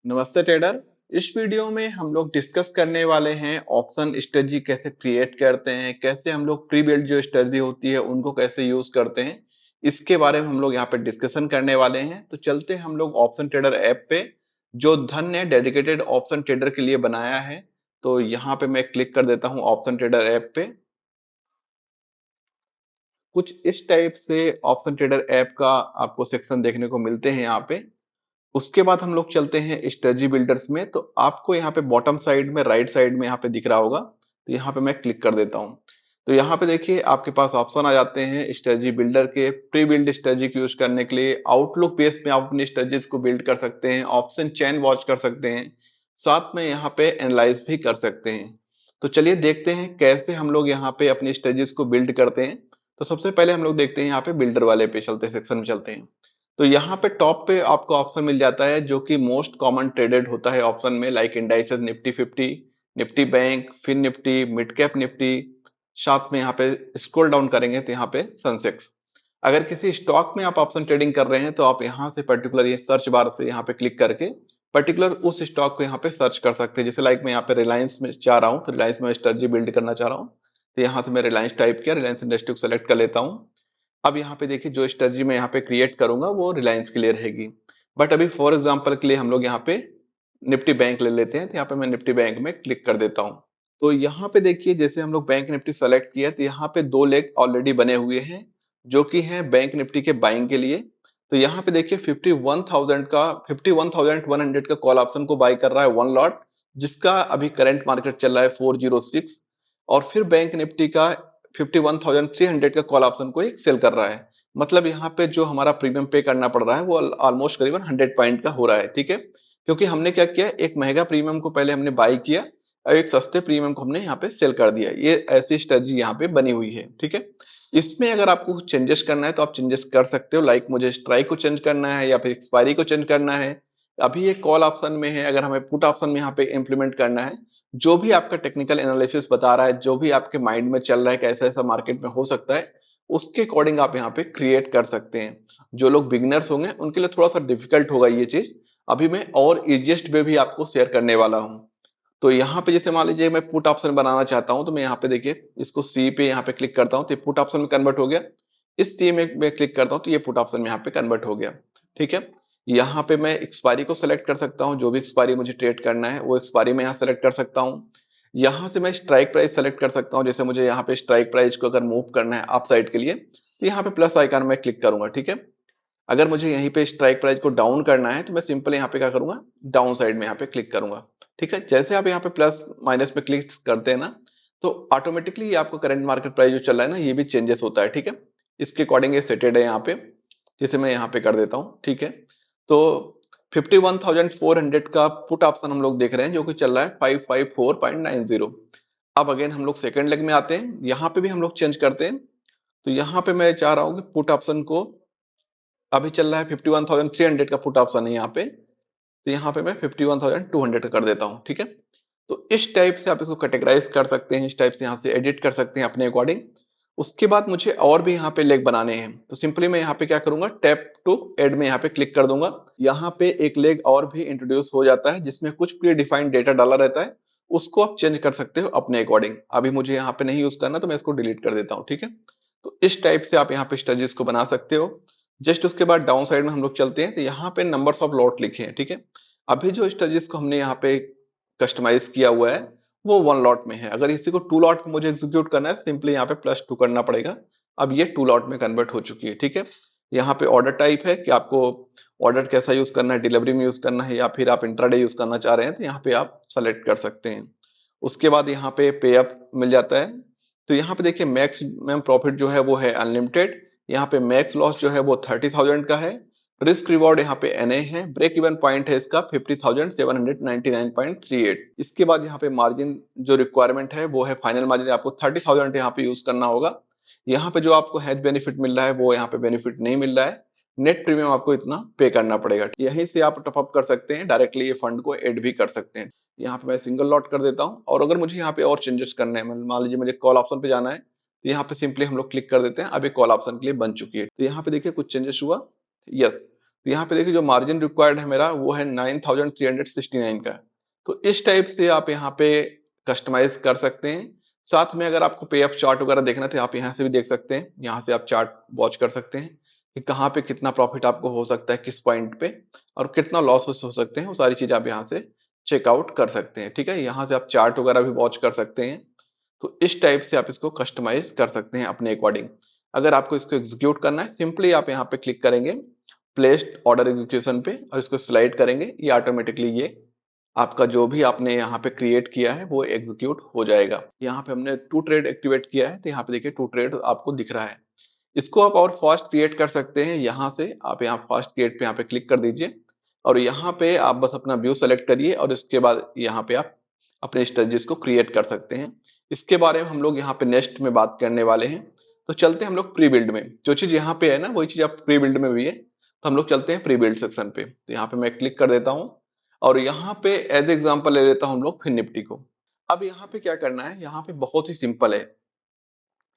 नमस्ते ट्रेडर। इस वीडियो में हम लोग डिस्कस करने वाले हैं ऑप्शन स्ट्रेटजी कैसे क्रिएट करते हैं, कैसे हम लोग प्री बिल्ड जो स्ट्रेटजी होती है उनको कैसे यूज करते हैं, इसके बारे में हम लोग यहाँ पे डिस्कशन करने वाले हैं। तो चलते हैं हम लोग ऑप्शन ट्रेडर ऐप पे, जो धन ने डेडिकेटेड ऑप्शन ट्रेडर के लिए बनाया है। तो यहाँ पे मैं क्लिक कर देता हूँ ऑप्शन ट्रेडर ऐप पे। कुछ इस टाइप से ऑप्शन ट्रेडर ऐप का आपको सेक्शन देखने को मिलते हैं यहाँ पे। उसके बाद हम लोग चलते हैं स्ट्रेटजी बिल्डर्स में। तो आपको यहाँ पे बॉटम साइड में राइट साइड में यहाँ पे दिख रहा होगा, तो यहाँ पे मैं क्लिक कर देता हूँ। तो यहाँ पे देखिए आपके पास ऑप्शन आ जाते हैं स्ट्रेटजी बिल्डर के। प्री बिल्ड स्ट्रेटजी को यूज करने के लिए आउटलुक बेस में आप अपनी स्ट्रेटजीज को बिल्ड कर सकते हैं, ऑप्शन चेन वॉच कर सकते हैं, साथ में यहाँ पे एनालाइज भी कर सकते हैं। तो चलिए देखते हैं कैसे हम लोग यहाँ पे अपनी स्ट्रेटजीज को बिल्ड करते हैं। तो सबसे पहले हम लोग देखते हैं यहाँ पे बिल्डर वाले पे चलते हैं, सेक्शन में चलते हैं। तो यहाँ पे टॉप पे आपको ऑप्शन मिल जाता है जो कि मोस्ट कॉमन ट्रेडेड होता है ऑप्शन में, like indices Nifty 50, Nifty bank, fin Nifty, mid cap Nifty. साथ में यहाँ पे स्क्रॉल डाउन करेंगे तो यहाँ पे सेंसेक्स। अगर किसी स्टॉक में आप ऑप्शन ट्रेडिंग कर रहे हैं तो आप यहाँ से पर्टिकुलर ये सर्च बार से यहाँ पे क्लिक करके पर्टिकुलर उस स्टॉक को यहाँ पे सर्च कर सकते हैं। जैसे लाइक मैं यहाँ पे रिलायंस में चाह रहा हूँ, तो रिलायंस में स्ट्रेटजी बिल्ड करना चाह रहा हूँ, तो यहाँ से मैं रिलायंस टाइप किया, रिलायंस इंडस्ट्री को सेलेक्ट कर लेता हूँ। अब यहाँ पे देखिए जो स्ट्रेटजी मैं यहाँ पे क्रिएट करूंगा वो रिलायंस के लिए रहेगी। बट अभी फॉर एग्जांपल के लिए हम लोग यहाँ पे निफ्टी बैंक ले लेते हैं, तो यहाँ पे मैं निफ्टी बैंक में क्लिक कर देता हूँ। तो यहाँ पे देखिए जैसे हम लोग बैंक निफ्टी सेलेक्ट किया तो यहाँ पे दो लेग ऑलरेडी बने हुए हैं जो कि हैं बैंक निफ्टी के बाइंग के लिए। तो यहाँ पे देखिए 51,100 का कॉल ऑप्शन को बाय कर रहा है वन लॉट, जिसका अभी करंट मार्केट चल रहा है 406। और फिर बैंक निफ्टी का 51,300 का कॉल ऑप्शन को एक सेल कर रहा है। मतलब यहाँ पे जो हमारा प्रीमियम पे करना पड़ रहा है वो ऑलमोस्ट करीबन 100 पॉइंट का हो रहा है, ठीक है। क्योंकि हमने क्या किया, एक महंगा प्रीमियम को पहले हमने बाय किया और एक सस्ते प्रीमियम को हमने यहाँ पे सेल कर दिया। ये ऐसी स्ट्रेटजी यहाँ पे बनी हुई है, ठीक है। इसमें अगर आपको कुछ चेंजेस करना है तो आप चेंजेस कर सकते हो, लाइक मुझे स्ट्राइक को चेंज करना है या फिर एक्सपायरी को चेंज करना है। अभी ये कॉल ऑप्शन में है, अगर हमें पुट ऑप्शन में यहाँ पे इंप्लीमेंट करना है, जो भी आपका टेक्निकल एनालिसिस बता रहा है, जो भी आपके माइंड में चल रहा है कैसा ऐसा मार्केट में हो सकता है, उसके अकॉर्डिंग आप यहाँ पे क्रिएट कर सकते हैं। जो लोग बिगिनर्स होंगे उनके लिए थोड़ा सा डिफिकल्ट होगा ये चीज। अभी मैं और इजिएस्ट वे भी आपको शेयर करने वाला हूँ। तो यहाँ पे जैसे मान लीजिए मैं पुट ऑप्शन बनाना चाहता हूँ, तो मैं यहाँ पे देखिए इसको सी पे यहाँ पे क्लिक करता हूँ तो ये पुट ऑप्शन में कन्वर्ट हो गया। इस सी में मैं क्लिक करता हूँ तो ये पुट ऑप्शन में यहाँ पे कन्वर्ट हो गया, ठीक है। यहाँ पे मैं एक्सपायरी को सिलेक्ट कर सकता हूँ, जो भी एक्सपायरी मुझे ट्रेड करना है वो एक्सपायरी में यहाँ सेलेक्ट कर सकता हूँ। यहाँ से मैं स्ट्राइक प्राइस सेलेक्ट कर सकता हूँ, जैसे मुझे यहाँ पे स्ट्राइक प्राइस को अगर मूव करना है अप साइड के लिए तो यहाँ पे प्लस आइकन में क्लिक करूंगा, ठीक है। अगर मुझे यहीं पे स्ट्राइक प्राइस को डाउन करना है तो मैं सिंपल यहाँ पे क्या करूंगा, डाउन साइड में यहाँ पे क्लिक करूंगा, ठीक है। जैसे आप यहाँ पे प्लस माइनस में क्लिक करते हैं ना, तो ऑटोमेटिकली आपको करंट मार्केट प्राइस जो चल रहा है ना ये भी चेंजेस होता है, ठीक है। इसके अकॉर्डिंग ये सेटेड है यहाँ पे, जैसे मैं यहाँ पे कर देता हूँ, ठीक है। तो 51,400 का पुट ऑप्शन हम लोग देख रहे हैं जो कि चल रहा है 554.90। अब अगेन हम लोग सेकेंड लेग में आते हैं, यहाँ पे भी हम लोग चेंज करते हैं। तो यहाँ पे मैं चाह रहा हूँ कि पुट ऑप्शन को, अभी चल रहा है 51,300 का पुट ऑप्शन है यहाँ पे, तो यहाँ पे मैं 51,200 कर देता हूँ, ठीक है। तो इस टाइप से आप इसको कैटेगराइज कर सकते हैं, इस टाइप से यहाँ से एडिट कर सकते हैं अपने अकॉर्डिंग। उसके बाद मुझे और भी यहाँ पे लेग बनाने हैं, तो सिंपली मैं यहाँ पे क्या करूंगा, टैप टू एड में यहाँ पे क्लिक कर दूंगा। यहाँ पे एक लेग और भी इंट्रोड्यूस हो जाता है जिसमें कुछ प्री डिफाइंड डेटा डाला रहता है, उसको आप चेंज कर सकते हो अपने अकॉर्डिंग। अभी मुझे यहाँ पे नहीं यूज करना तो मैं इसको डिलीट कर देता हूँ, ठीक है। तो इस टाइप से आप यहाँ पे स्ट्रेटजीज को बना सकते हो। जस्ट उसके बाद डाउन साइड में हम लोग चलते हैं, तो यहाँ पे नंबर्स ऑफ लॉट लिखे हैं, ठीक है। अभी जो स्ट्रेटजीज को हमने यहाँ पे कस्टमाइज किया हुआ है वो वन लॉट में है। अगर इसी को टू लॉट में मुझे एग्जीक्यूट करना है, सिंपली यहाँ पे +2 करना पड़ेगा। अब ये टू लॉट में कन्वर्ट हो चुकी है, ठीक है। यहाँ पे ऑर्डर टाइप है कि आपको ऑर्डर कैसा यूज करना है, डिलीवरी में यूज करना है या फिर आप इंट्राडे यूज करना चाह रहे हैं, तो यहाँ पे आप सेलेक्ट कर सकते हैं। उसके बाद यहाँ पे पे अप मिल जाता है। तो यहाँ पे देखिए मैक्सिमम प्रॉफिट जो है वो है अनलिमिटेड। यहाँ पे मैक्स लॉस जो है वो 30,000 का है। रिस्क रिवॉर्ड यहाँ पे NA है। ब्रेक इवन पॉइंट है इसका 50,799.38। इसके बाद यहाँ पे मार्जिन जो रिक्वायरमेंट है वो है फाइनल मार्जिन, आपको 30,000 यहाँ पे यूज करना होगा। यहाँ पे जो आपको हेज बेनिफिट मिल रहा है वो यहाँ पे बेनिफिट नहीं मिल रहा है। नेट प्रीमियम आपको इतना पे करना पड़ेगा। यहीं से आप टॉप अप कर सकते हैं, डायरेक्टली ये फंड को ऐड भी कर सकते हैं। यहाँ पे मैं सिंगल लॉट कर देता हूँ। और अगर मुझे यहाँ पे और चेंजेस करने हैं, मान लीजिए मुझे कॉल ऑप्शन पे जाना है, तो यहाँ पे सिंपली हम लोग क्लिक कर देते हैं। अभी कॉल ऑप्शन के लिए बन चुकी है। तो यहाँ पे देखिए कुछ चेंजेस हुआ, यस। तो यहाँ पे देखिए जो मार्जिन रिक्वायर्ड है मेरा वो है 9369 का। तो इस टाइप से आप यहाँ पे कस्टमाइज कर सकते हैं। साथ में अगर आपको पे ऑफ चार्ट वगैरह देखना है तो आप यहाँ से भी देख सकते हैं। यहाँ से आप चार्ट वॉच कर सकते हैं कि कहाँ पे कितना प्रॉफिट आपको हो सकता है, किस पॉइंट पे, और कितना लॉस हो सकते हैं, वो सारी चीज़ आप यहाँ से चेकआउट कर सकते हैं। ठीक है? यहाँ से आप चार्ट वगैरह भी वॉच कर सकते हैं। तो इस टाइप से आप इसको कस्टमाइज कर सकते हैं अपने अकॉर्डिंग। अगर आपको इसको एग्जीक्यूट करना है, सिंपली आप यहाँ पे क्लिक करेंगे प्लेस्ड ऑर्डर एग्जीक्यूशन पे और इसको स्लाइड करेंगे। ये ऑटोमेटिकली ये आपका जो भी आपने यहाँ पे क्रिएट किया है वो एग्जीक्यूट हो जाएगा। यहाँ पे हमने टू ट्रेड एक्टिवेट किया है तो यहाँ पे देखिए टू ट्रेड आपको दिख रहा है। इसको आप और फास्ट क्रिएट कर सकते हैं। यहाँ से आप यहाँ फास्ट क्रिएट पे यहाँ पे क्लिक कर दीजिए और यहाँ पे आप बस अपना व्यू सेलेक्ट करिए और इसके बाद यहाँ पे आप अपने स्टेजेस को क्रिएट कर सकते हैं। इसके बारे में हम लोग यहाँ पे नेक्स्ट में बात करने वाले हैं। तो चलते हैं हम लोग प्री बिल्ड में। जो चीज यहाँ पे है ना वही चीज आप प्री बिल्ड में भी है। तो हम लोग चलते हैं प्री बिल्ड सेक्शन पे। तो यहाँ पे मैं क्लिक कर देता हूँ और यहाँ पे एज एग्जाम्पल ले लेता हूँ हम लोग फिन निफ्टी को। अब यहाँ पे क्या करना है, यहाँ पे बहुत ही सिंपल है।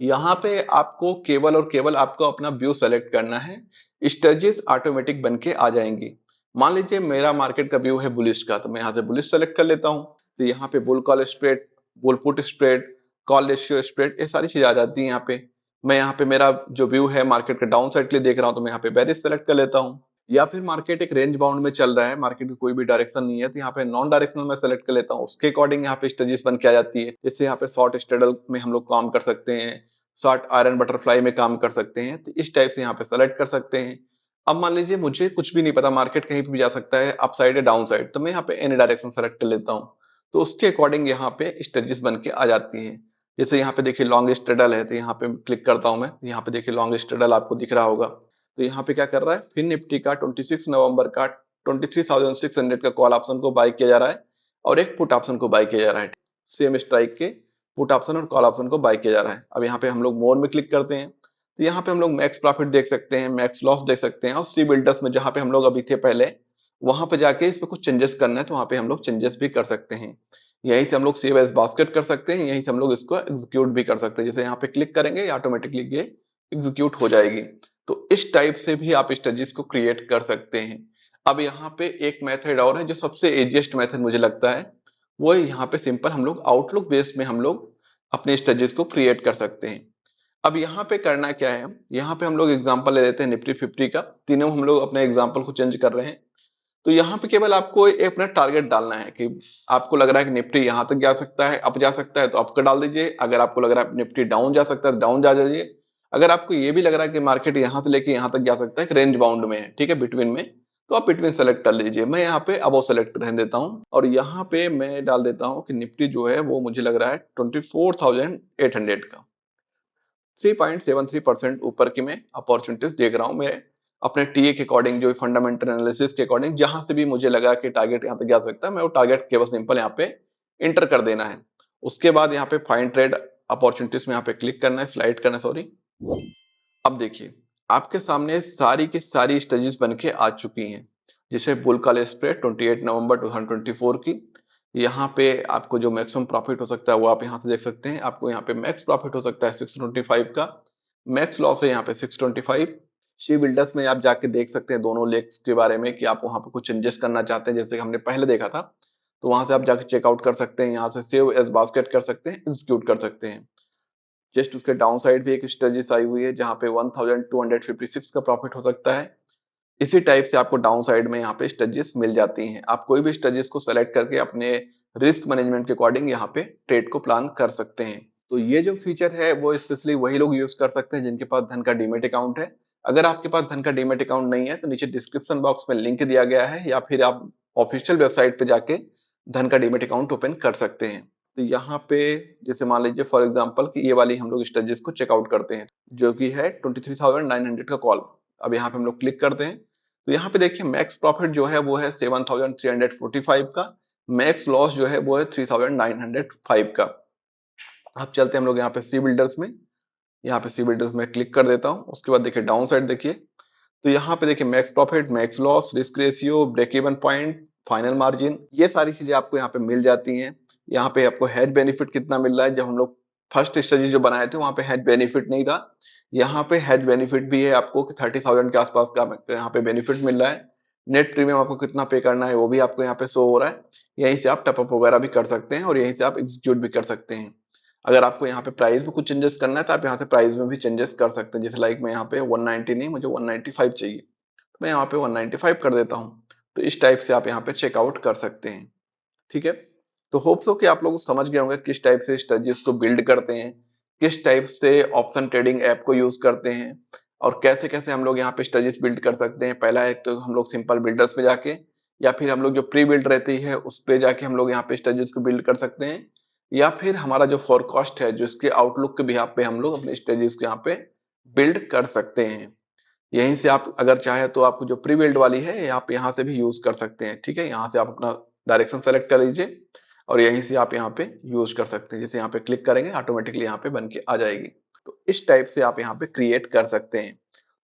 यहाँ पे आपको केवल और केवल आपको अपना व्यू सेलेक्ट करना है, स्टेजेस ऑटोमेटिक बन के आ जाएंगी। मान लीजिए मेरा मार्केट का व्यू है बुलिश का, तो मैं यहाँ से बुलिश सेलेक्ट कर लेता हूँ। तो यहाँ पे bull call spread, bull put spread, call ratio spread, ये सारी चीजें आ जाती हैं यहाँ पे। मैं यहाँ पे मेरा जो व्यू है मार्केट का डाउन साइड के लिए देख रहा हूँ, तो मैं यहाँ पे बेरिश सेलेक्ट कर लेता हूँ। या फिर मार्केट एक रेंज बाउंड में चल रहा है, मार्केट में कोई भी डायरेक्शन नहीं है, तो यहाँ पे नॉन डायरेक्शनल में सेलेक्ट कर लेता हूँ। उसके अकॉर्डिंग यहाँ पे स्टेजेस बन के आ जाती है। जैसे यहाँ पे शॉर्ट स्ट्रेडल में हम लोग काम कर सकते हैं, शॉर्ट आयरन बटरफ्लाई में काम कर सकते हैं। तो इस टाइप से यहाँ पे सेलेक्ट कर सकते हैं। अब मान लीजिए मुझे कुछ भी नहीं पता, मार्केट कहीं पे भी जा सकता है, अप साइड या डाउन साइड, तो मैं यहाँ पे एनी डायरेक्शन सेलेक्ट कर लेता हूँ। तो उसके अकॉर्डिंग यहाँ पे स्टेजेस बन के आ जाती हैं। जैसे यहाँ पे देखिए लॉन्ग स्ट्रेडल है, तो यहाँ पे क्लिक करता हूँ मैं। यहाँ पे देखिए लॉन्ग स्ट्रेडल आपको दिख रहा होगा। तो यहाँ पे क्या कर रहा है, फिन निफ्टी का 26 नवंबर का 23,600 का कॉल ऑप्शन को बाय किया जा रहा है और एक पुट ऑप्शन को बाय किया जा रहा है। सेम स्ट्राइक के पुट ऑप्शन और कॉल ऑप्शन को बाय किया जा रहा है। अब यहाँ पे हम लोग मोर में क्लिक करते हैं तो यहाँ पे हम लोग मैक्स प्रॉफिट देख सकते हैं, मैक्स लॉस देख सकते हैं, और सी बिल्डर्स में जहाँ पे हम लोग अभी थे पहले, वहां पे जाके इस पे कुछ चेंजेस करना है तो वहां पे हम लोग चेंजेस भी कर सकते हैं। यहीं से हम लोग सेव एज बास्केट कर सकते हैं, यहीं से हम लोग इसको एग्जीक्यूट भी कर सकते हैं। जैसे यहाँ पे क्लिक करेंगे ऑटोमेटिकली ये एग्जीक्यूट हो जाएगी। तो इस टाइप से भी आप स्टेजेस को क्रिएट कर सकते हैं। अब यहाँ पे एक मेथड और है जो सबसे इजीएस्ट मेथड मुझे लगता है, वो है यहाँ पे सिंपल हम लोग आउटलुक बेस्ड में हम लोग अपने स्टेजेस को क्रिएट कर सकते हैं। अब यहाँ पे करना क्या है, यहाँ पे हम लोग एग्जांपल ले लेते हैं निफ्टी 50 का। तीनों हम लोग अपने एग्जांपल को चेंज कर रहे हैं। तो यहाँ पे केवल आपको एक अपना टारगेट डालना है कि आपको लग रहा है कि निफ्टी यहाँ तक जा सकता है, अप जा सकता है, तो अप का डाल दीजिए। अगर आपको लग रहा है निफ्टी डाउन जा सकता है तो डाउन जा जाइए। अगर आपको ये भी लग रहा है कि मार्केट यहाँ से लेके यहाँ तक जा सकता है, रेंज बाउंड में है, ठीक है, बिटवीन में, तो आप बिटवीन सेलेक्ट कर लीजिए। मैं यहाँ पे अबव सेलेक्ट रहने देता हूँ और यहाँ पे मैं डाल देता हूँ कि निफ्टी जो है वो मुझे लग रहा है 24,800 का 3.73% ऊपर की मैं अपॉर्चुनिटीज देख रहा हूँ। मैं अपने टीए के अकॉर्डिंग, जो फंडामेंटल एनालिसिस के अकॉर्डिंग, जहां से भी मुझे लगा कि टारगेट यहाँ तक जा सकता है, मैं वो टारगेट केवल सिंपल यहाँ पे इंटर कर देना है। उसके बाद यहाँ पे फाइंड ट्रेड अपॉर्चुनिटीज में यहाँ पे क्लिक करना है, स्लाइड करना है, सॉरी। अब देखिए आपके सामने सारी की सारी स्टेजेस बन के आ चुकी हैं। जैसे बुल कॉल स्प्रेड 28 नवंबर 2024 की, यहाँ पे आपको जो मैक्सिमम प्रॉफिट हो सकता है वो आप यहाँ से देख सकते हैं। आपको यहाँ पे मैक्स प्रॉफिट हो सकता है 625 का, मैक्स लॉस है यहाँ पे 625। शी बिल्डर्स में आप जाके देख सकते हैं दोनों लेग्स के बारे में कि आप वहाँ पे कुछ चेंजेस करना चाहते हैं, जैसे हमने पहले देखा था। तो वहां से आप जाके चेकआउट कर सकते हैं, यहाँ से सेव एज बास्केट कर सकते हैं, एग्जीक्यूट कर सकते हैं। जस्ट उसके डाउन साइड भी एक स्ट्रेटेजी आई हुई है जहां पे 1256 का प्रॉफिट हो सकता है। इसी टाइप से आपको डाउन साइड में यहाँ पे स्ट्रेटेजीज मिल जाती हैं। आप कोई भी स्ट्रेटेजीज को सेलेक्ट करके अपने रिस्क मैनेजमेंट के अकॉर्डिंग यहाँ पे ट्रेड को प्लान कर सकते हैं। तो ये जो फीचर है वो स्पेशली वही लोग यूज कर सकते हैं जिनके पास धन का डीमेट अकाउंट है। अगर आपके पास धन का डीमेट अकाउंट नहीं है तो नीचे डिस्क्रिप्शन बॉक्स में लिंक दिया गया है, या फिर आप ऑफिशियल वेबसाइट पे जाके धन का डीमेट अकाउंट ओपन कर सकते हैं। तो यहाँ पे जैसे मान लीजिए फॉर एग्जांपल कि ये वाली हम लोग स्टेजेस को चेकआउट करते हैं, जो कि है 23,900 का कॉल। अब यहाँ पे हम लोग क्लिक करते हैं तो यहाँ पे देखिए मैक्स प्रॉफिट जो है वो है 7,345 का, मैक्स लॉस जो है वो है 3,905 का। अब चलते हैं हम लोग यहाँ पे सी बिल्डर्स में। यहाँ पे सी बिल्डर्स में क्लिक कर देता हूँ। उसके बाद देखिए डाउन साइड देखिए, तो यहाँ पे देखिए max profit, max loss, risk ratio, break even point, final margin, ये सारी चीजें आपको यहाँ पे मिल जाती हैं। यहाँ पे आपको हेज बेनिफिट कितना मिल रहा है, जब हम लोग फर्स्ट स्ट्रेटजी जो बनाए थे वहां पे हेज बेनिफिट नहीं था। यहाँ पे हेज बेनिफिट भी है आपको कि 30,000 के आसपास का यहाँ पे बेनिफिट मिल रहा है। नेट प्रीमियम आपको कितना पे करना है वो भी आपको यहाँ पे शो हो रहा है। यहीं से आप टपअप वगैरह भी कर सकते हैं और यहीं से आप एग्जीक्यूट भी कर सकते हैं। अगर आपको यहाँ पे प्राइस में कुछ चेंजेस करना है तो आप यहाँ से प्राइस में भी चेंजेस कर सकते हैं। जैसे लाइक मैं यहाँ पे 190 नहीं, मुझे 195 चाहिए, तो मैं यहाँ पे 195 कर देता हूँ। तो इस टाइप से आप यहाँ पे चेकआउट कर सकते हैं। ठीक है, तो होप सो कि आप लोग समझ गए होंगे किस टाइप से स्ट्रेटजीज को बिल्ड करते हैं, किस टाइप से ऑप्शन ट्रेडिंग ऐप को यूज करते हैं, और कैसे कैसे हम लोग यहाँ पे स्ट्रेटजीज बिल्ड कर सकते हैं। पहला है तो हम लोग सिंपल बिल्डर्स में जाके, या फिर हम लोग जो प्री बिल्ड रहती है उस पे जाके हम लोग यहाँ पे स्ट्रेटजीज को बिल्ड कर सकते हैं, या फिर हमारा जो फोरकास्ट है जो इसके आउटलुक के बिहाफ पे हम लोग अपने स्ट्रेटजीज को यहाँ पे बिल्ड कर सकते हैं। यहीं से आप अगर चाहे तो आपको जो प्री बिल्ड वाली है ये आप यहाँ से भी यूज कर सकते हैं। ठीक है, यहाँ से आप अपना डायरेक्शन सेलेक्ट कर लीजिए और यहीं से आप यहाँ पे यूज कर सकते हैं। जैसे यहाँ पे क्लिक करेंगे ऑटोमेटिकली यहाँ पे बन के आ जाएगी। तो इस टाइप से आप यहाँ पे क्रिएट कर सकते हैं।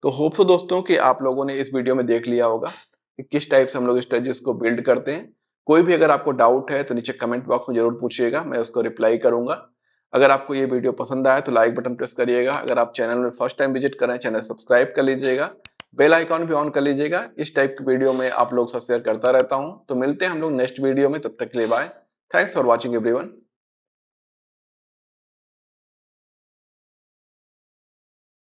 तो होप सो दोस्तों कि आप लोगों ने इस वीडियो में देख लिया होगा कि किस टाइप से हम लोग स्ट्रेटजीज को बिल्ड करते हैं। कोई भी अगर आपको डाउट है तो नीचे कमेंट बॉक्स में जरूर पूछिएगा, मैं उसको रिप्लाई करूंगा। अगर आपको ये वीडियो पसंद आया तो लाइक बटन प्रेस करिएगा। अगर आप चैनल में फर्स्ट टाइम विजिट कर रहे हैं, चैनल सब्सक्राइब कर लीजिएगा, बेल आइकॉन भी ऑन कर लीजिएगा। इस टाइप की वीडियो में आप लोग साथ शेयर करता रहता हूं। तो मिलते हैं हम लोग नेक्स्ट वीडियो में, तब तक के लिए bye. Thanks for watching everyone.